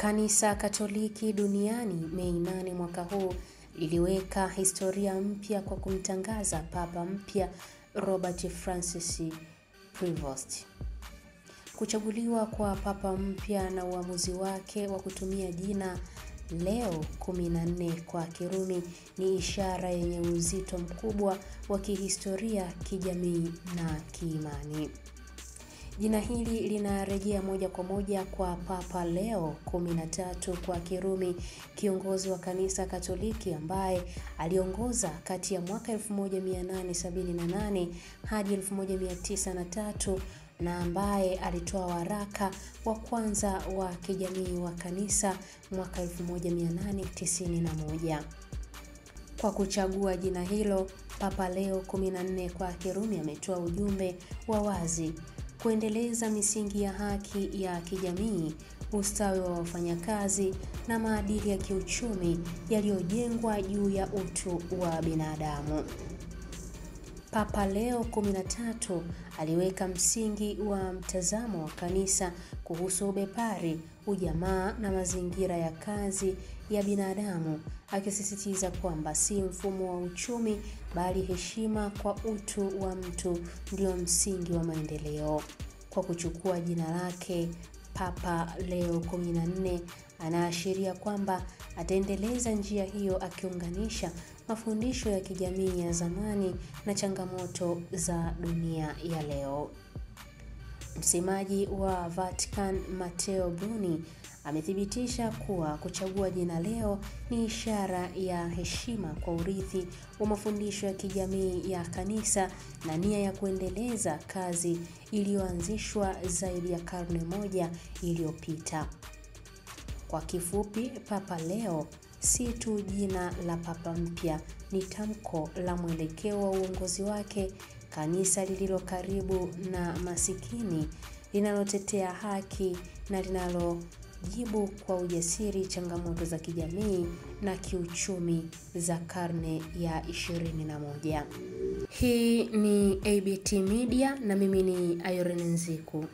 Kanisa Katoliki duniani Mei 8 mwaka huu liliweka historia mpya kwa kumtangaza Papa mpya Robert Francis Prevost. Kuchaguliwa kwa Papa mpya na uamuzi wake wa kutumia jina Leo 14 kwa Kirumi ni ishara yenye uzito mkubwa wa kihistoria, kijamii na kiimani. Jina hili linarejea moja kwa moja kwa Papa Leo 13 kwa Kirumi, kiongozi wa Kanisa Katoliki ambaye aliongoza kati ya mwaka 1878 hadi 1903 na ambaye alitoa waraka wa kwanza wa kijamii wa kanisa mwaka 1891. Kwa kuchagua jina hilo, Papa Leo 14 kwa Kirumi ametoa ujumbe wa wazi: kuendeleza misingi ya haki ya kijamii, ustawi wa wafanyakazi na maadili ya kiuchumi yaliyojengwa juu ya utu wa binadamu. Papa Leo 13 aliweka msingi wa mtazamo wa kanisa kuhusu ubepari, ujamaa na mazingira ya kazi ya binadamu, akisisitiza kwamba si mfumo wa uchumi bali heshima kwa utu wa mtu ndio msingi wa maendeleo. Kwa kuchukua jina lake, Papa Leo 14 anaashiria kwamba ataendeleza njia hiyo, akiunganisha mafundisho ya kijamii ya zamani na changamoto za dunia ya leo. Msemaji wa Vatican Matteo Bruni amethibitisha kuwa kuchagua jina Leo ni ishara ya heshima kwa urithi wa mafundisho ya kijamii ya kanisa na nia ya kuendeleza kazi iliyoanzishwa zaidi ya karne moja iliyopita. Kwa kifupi, Papa Leo si tu jina la papa mpya, ni tamko la mwelekeo wa uongozi wake, kanisa lililo karibu na masikini, linalotetea haki na linalojibu kwa ujasiri changamoto za kijamii na kiuchumi za karne ya 21. Hii ni ABT Media na mimi ni Irene Nziku.